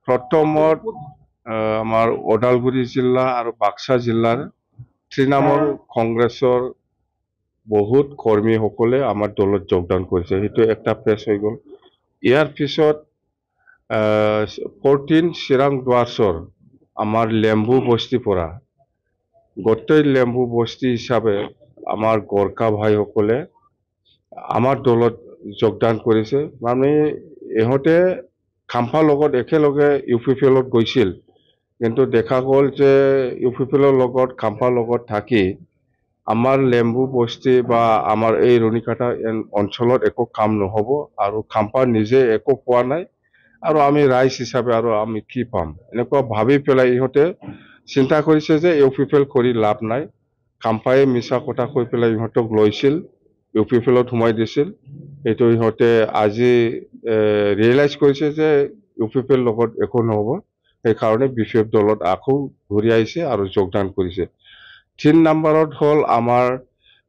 প্ৰথমত আমাৰ ওদালগুৰি জিলা আৰু বাক্সা জিলাৰ তৃণমূল কংগ্ৰেছৰ বহুত কৰ্মীসকলে আমাৰ দলত যোগদান কৰিছে। সেইটো একটা প্ৰেছ হৈ গ'ল। ইয়াৰ পিছত 14 চিৰাং দুৱাৰ্চৰ আমাৰ লেম্বু বস্তিৰ পৰা গোটেই লেম্বু বস্তি হিচাপে আমাৰ গোৰ্খা ভাইসকলে আমাৰ দলত যোগদান কৰিছে। মানে ইহঁতে খাম্ফাৰ লগত একেলগে UPPL গৈছিল, কিন্তু দেখা গ'ল যে UPPL লগত খাম্ফাৰ লগত থাকি আমাৰ লেম্বু বস্তি বা আমাৰ এই ৰুণিকাটা অঞ্চলত একো কাম নহ'ব আৰু খাম্ফা নিজে একো পোৱা নাই আৰু আমি ৰাইজ হিচাপে আৰু আমি কি পাম, এনেকুৱা ভাবি পেলাই ইহঁতে চিন্তা কৰিছে যে UPPL কৰি লাভ নাই। খাম্ফাই মিছা কথা কৈ পেলাই ইহঁতক লৈছিল, UPPLত সোমাই দিছিল। এইটো ইহঁতে আজি ৰিয়েলাইজ কৰিছে যে UPPL লগত একো নহ'ব, সেইকাৰণে BPF দলত আকৌ ঘূৰি আহিছে আৰু যোগদান কৰিছে। 3 নম্বৰত হ'ল আমাৰ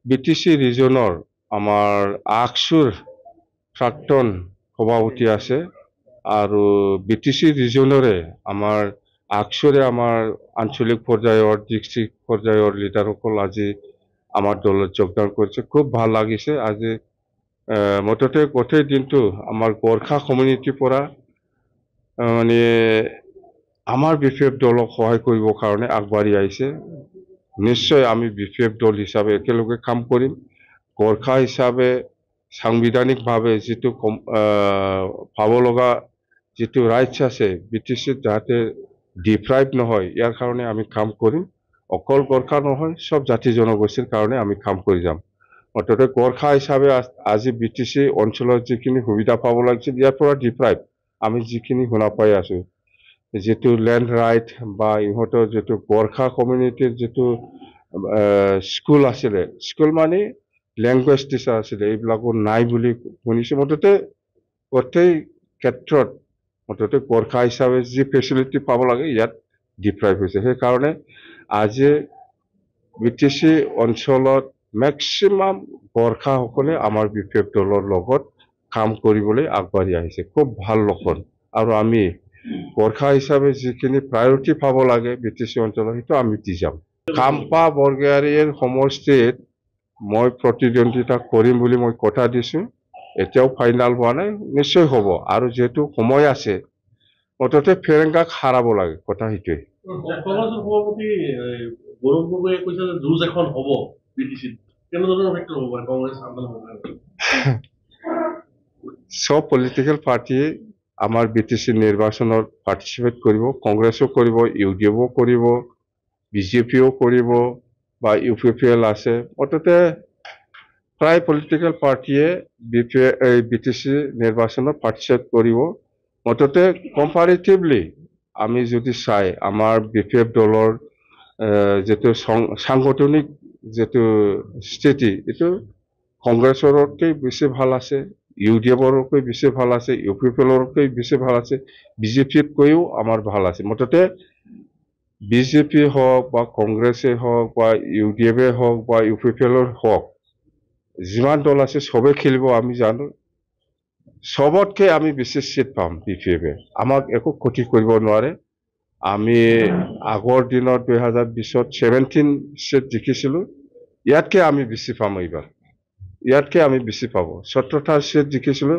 BTC ৰিজনৰ আমাৰ আকসুৰ প্ৰাক্তন সভাপতি আছে আৰু BTC ৰিজনৰে আমাৰ আকসুৰে আমাৰ আঞ্চলিক পৰ্যায়ৰ ডিস্ট্ৰিক্ট পৰ্যায়ৰ লিডাৰসকল আজি আমাৰ দলত যোগদান কৰিছে। খুব ভাল লাগিছে। আজি মুঠতে গোটেই দিনটো আমাৰ গোৰ্খা কমিউনিটিৰ পৰা মানে আমাৰ BPF দলক সহায় কৰিবৰ কাৰণে আগবাঢ়ি আহিছে। নিশ্চয় আমি BPF দল হিচাপে একেলগে কাম কৰিম। গোৰ্খা হিচাপে সাংবিধানিকভাৱে যিটো পাব লগা যিটো ৰাইটছ আছে BTCত যাতে ডিপ্ৰাইভ নহয়, ইয়াৰ কাৰণে আমি কাম কৰিম। অকল গোৰ্খা নহয়, সব জাতি জনগোষ্ঠীৰ কাৰণে আমি কাম কৰি যাম। অৰ্থাৎ গোৰ্খা হিচাপে আজি BTC অঞ্চলত যিখিনি সুবিধা পাব লাগিছিল ইয়াৰ পৰা ডিপ্ৰাইভ আমি যিখিনি শুনা পাই আছো, যেটো ল্যান্ড ৰাইট বা ইহঁতৰ যেটো গোৰ্খা কমিউনিটিৰ যেটো স্কুল আছিলে, স্কুল মানে ল্যাঙ্গুৱেজ টিচাৰ আছিলে, এইবিলাকো নাই বুলি শুনিছো। মুঠতে গোটেই ক্ষেত্ৰত মুঠতে গোৰ্খা হিচাপে যি ফেচিলিটি পাব লাগে ইয়াত ডিপ্ৰাইভ হৈছে। সেইকাৰণে আজি BTC অঞ্চলত মেক্সিমাম গোৰ্খাসকলে আমাৰ BPF দলৰ লগত কাম কৰিবলৈ আগবাঢ়ি আহিছে। খুব ভাল লক্ষণ। আৰু আমি গোৰ্খা হিচাপে যিখিনি প্ৰায়ৰিটি পাব লাগে BTC অঞ্চলত সেইটো আমি দি যাম। খাম্পা বৰগয়াৰীৰ সমষ্টিত মই প্ৰতিদ্বন্দ্বিতা কৰিম বুলি মই কথা দিছো। এতিয়াও ফাইনাল হোৱা নাই, নিশ্চয় হ'ব। আৰু যেহেতু সময় আছে, মুঠতে ফেৰেংগাক হাৰাব লাগে, কথা সেইটোৱে। সব পলিটিক্যাল পাৰ্টি আমাৰ BTC নিৰ্বাচনত পাৰ্টিসিপেট কৰিব। কংগ্ৰেসও কৰিব, UDFও কৰিব, BJPও কৰিব বা UPPL আছে। মুঠতে প্ৰায় পলিটিক্যাল পাৰ্টিয়ে BTC নিৰ্বাচনত পাৰ্টিসিপেট কৰিব। মুঠতে কম্পাৰেটিভলি আমি যদি চাই আমাৰ BPF দলৰ যেটো সাংগঠনিক যেটো স্থিতি, এটো কংগ্ৰেসৰতকৈ বেছি ভাল আছে, UDFৰতকৈ বেছি ভাল আছে, UPPLৰতকৈ বেছি ভাল আছে, BJPতকৈও আমাৰ ভাল আছে। মুঠতে BJP হওক বা কংগ্ৰেসে হওক বা UDFে হওক বা UPPLৰ হওক, যিমান দল আছে সবে খেলিব আমি জানো। সবতকে আমি বেছি সিট পাম BPFে, আমাক একো ক্ষতি কৰিব নোৱাৰে। আমি আগৰ দিনত 2020ত 17 সিট জিকিছিলো, ইয়াতকে আমি বেছি পাম এইবাৰ। ইয়াতকে আমি বেছি পাব। 17টা সিট জিকিছিলো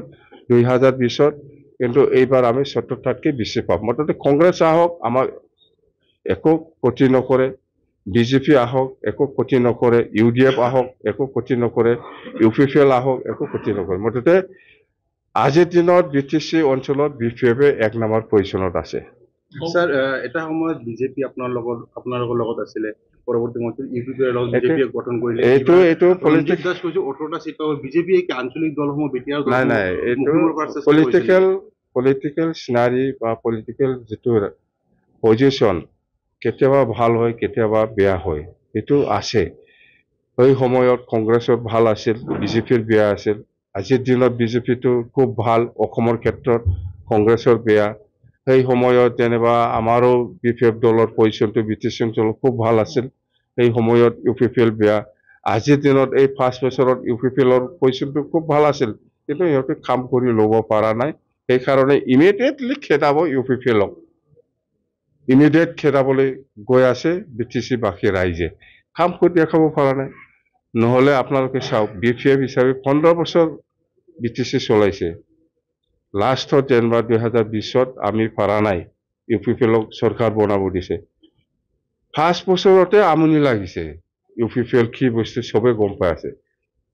2020ত, কিন্তু এইবাৰ আমি 17টাতকে বেছি পাম। মুঠতে কংগ্ৰেস আহক, আমাক একো ক্ষতি নকৰে। BJP আহক, একো ক্ষতি নকৰে। UDF আহক, একো ক্ষতি নকৰে। UPPL আহক, একো ক্ষতি নকৰে। মুঠতে আজিৰ দিনত BTC অঞ্চলত BPFে 1 নম্বৰ পজিশনত আছে। স্যাৰ, এটা সময়ত BJP আপোনালোকৰ লগত আছিলে, পৰৱৰ্তী সময়ত UPPৰ লগত BJP গঠন কৰিলে। এইটো পলিটিক্স 18টা সিট পাব। BJP কি আঞ্চলিক দলসমূহ বিটিআৰ নাই, এইটো পলিটিক্যাল সিনারি বা পলিটিক্যাল যেটো পজিশন কেতিয়াবা ভাল হয়, কেতিয়াবা বেয়া হয়, এইটো আছে। সেই সময়ত কংগ্রেসত ভাল আছিল, BJPৰ বেয়া আছিল। আজিৰ দিনত BJPটো খুব ভাল, অসমৰ ক্ষেত্ৰত কংগ্ৰেসৰ বেয়া। সেই সময়ত যেনিবা আমাৰো BPF দলৰ পজিশনটো BTC অঞ্চলত খুব ভাল আছিল, সেই সময়ত UPPL বেয়া। আজিৰ দিনত এই 5 বছৰত UPPLৰ পজিশনটো খুব ভাল আছিল, কিন্তু ইহঁতে কাম কৰি ল'ব পৰা নাই। সেইকাৰণে ইমিডিয়েটলি খেদাব UPPLক। ইমিডিয়েট খেদাবলৈ গৈ আছে BTC বাসী ৰাইজে। কাম কৰি দেখাব পৰা নাই। নহলে আপোনালোকে চাওক, BPF হিচাপে 15 বছৰ BTC চলাইছে। লাষ্টত যেনিবা 2020ত আমি পৰা নাই, UPPLক চৰকাৰ বনাব দিছে। ফাৰ্ষ্ট বছৰতে আমনি লাগিছে। UPPL কি বস্তু চবে গম পাই আছে।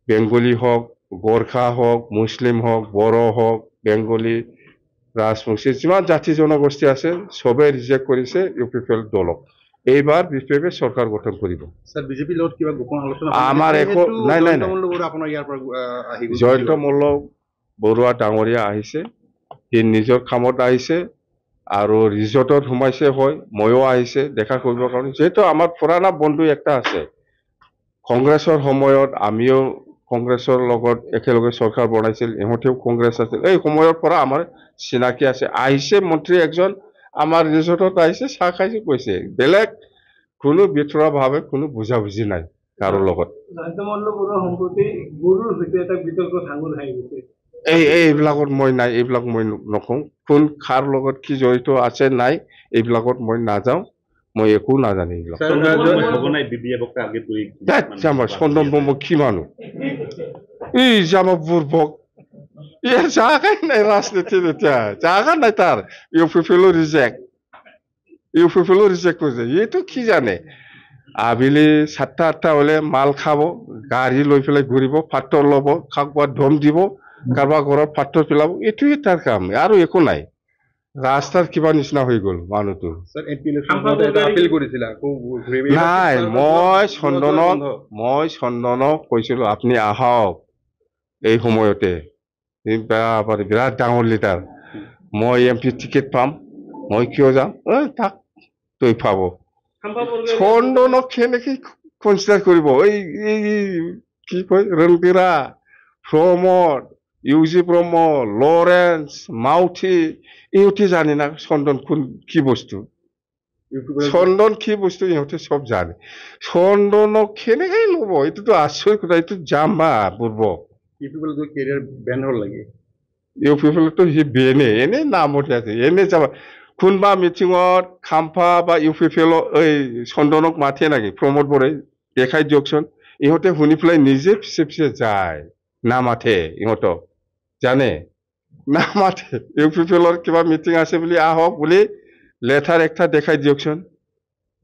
বেংগলী হওক, গোৰ্খা হওক, মুছলিম হওক, বড়ো হওক, বেংগলী, ৰাজবংশী, যিমান জাতি জনগোষ্ঠী আছে চবে ৰিজেক্ট কৰিছে UPPL দলক। এইবাৰ BPF চৰকাৰ গঠন কৰিব। স্যাৰ বিজেপিৰ লগত কিবা গোপন আলোচনা আমাৰ একো নাই, নাই, নাই। আপোনাৰ ইয়াৰ পৰা আহি জয়ন্ত মল্ল বৰুৱা ডাঙৰীয়া আহিছে, সি নিজৰ কামত আহিছে আৰু ৰিজৰ্টত সোমাইছে, হয় ময়ো আহিছে দেখা কৰিবৰ কাৰণে। যিহেতু আমাৰ পুৰণা বন্ধু একটা আছে, কংগ্ৰেছৰ সময়ত আমিও কংগ্ৰেছৰ লগত একেলগে চৰকাৰ বনাইছিল, ইহঁতেও কংগ্ৰেছ আছিল। এই সময়ৰ পৰা আমাৰ চিনাকি আছে। আহিছে মন্ত্ৰী একজন আমাৰ ৰিজৰ্টত আহিছে, চাহ খাইছে, কৈছে। বেলেগ কোনো ভিতৰুৱা ভাৱে কোনো বুজাবুজি নাই কাৰো লগত। জয়ন্ত মল্ল বৰুৱা সম্প্ৰতি গৰুৰ সৈতে এটা বিতৰ্ক ভাঙোন খাই গৈছে। এইবিলাকত মই নাই, এইবিলাক মই নকওঁ। কোন খাৰ লগত কি জড়িত আছে নাই, এইবিলাকত মই নাযাওঁ, মই একো নাজানো এইবিলাক। চন্দন ব্ৰহ্ম কি মানুহ, ই জামা বুৰ্বক, ইয়াৰ জাগাই নাই ৰাজনীতিত, এতিয়া জাগা নাই তাৰ। UPPL ৰিজেক্ট কৰিছে, এইটো কি জানে। আবেলি 7টা-8টা হলে মাল খাব, গাড়ী লৈ পেলাই ঘূৰিব, পাথৰ ল'ব, কাৰোবাক ধম দিব, কাৰোবাৰ ঘৰত পাথৰ পেলাব, এইটোৱে তাৰ কাম, আৰু একো নাই। ৰাস্তাৰ কিবা নিচিনা হৈ গল মানুহটো। নাই, মই চন্দনক কৈছিলো আপুনি আহক এই সময়তে, বিৰাট ডাঙৰ লিডাৰ, মই MP টিকেট পাম, মই কিয় যাম, তাক তই পাব। চন্দনক কেনেকে কনচিডাৰ কৰিব, এই কি কয়, ৰণবীৰা, প্ৰমোদ, UG ব্ৰহ্ম, লৰেন্স, মাউথি, ইহঁতে জানে না চন্দন কোন কি বস্তু, চন্দন কি বস্তু ইহঁতে চব জানে। চন্দনক কেনেকে ল'ব, এইটোতো আচৰিত কথা, এইটো জামা বুৰ্বক। কেৰিয়াৰ বেন হ'ল লাগে। UPPLতো সি বেনে, এনেই নামতে আছে, এনেই যাবা। কোনোবা মিটিঙত খাম্ফা বা UPPL এই চন্দনক মাতে নেকি প্ৰমোদ বৰাই, দেখাই দিয়কচোন। ইহঁতে শুনি পেলাই নিজে পিছে পিছে যায়, নামাতে ইহঁতক, জানে নামাতে। UPPLৰ কিবা মিটিং আছে বুলি আহক বুলি লেটাৰ একটা দেখাই দিয়কচোন,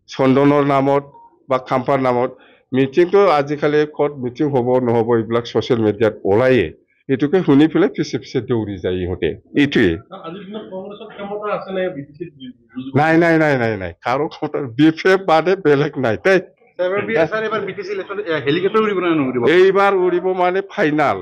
চন্দনৰ নামত বা খাম্পাৰ নামত। মিটিংটো আজিকালি ক'ত মিটিং হ'ব নহ'ব এইবিলাক ছচিয়েল মিডিয়াত ওলায়ে, এইটোকে শুনি পেলাই পিছে পিছে দৌৰি যায় ইহঁতে। এইটোৱে নাই, নাই, নাই, নাই, নাই, কাৰো ক্ষমতা BPF বাদে বেলেগ নাই দেই। এইবাৰ উৰিব মানে ফাইনাল।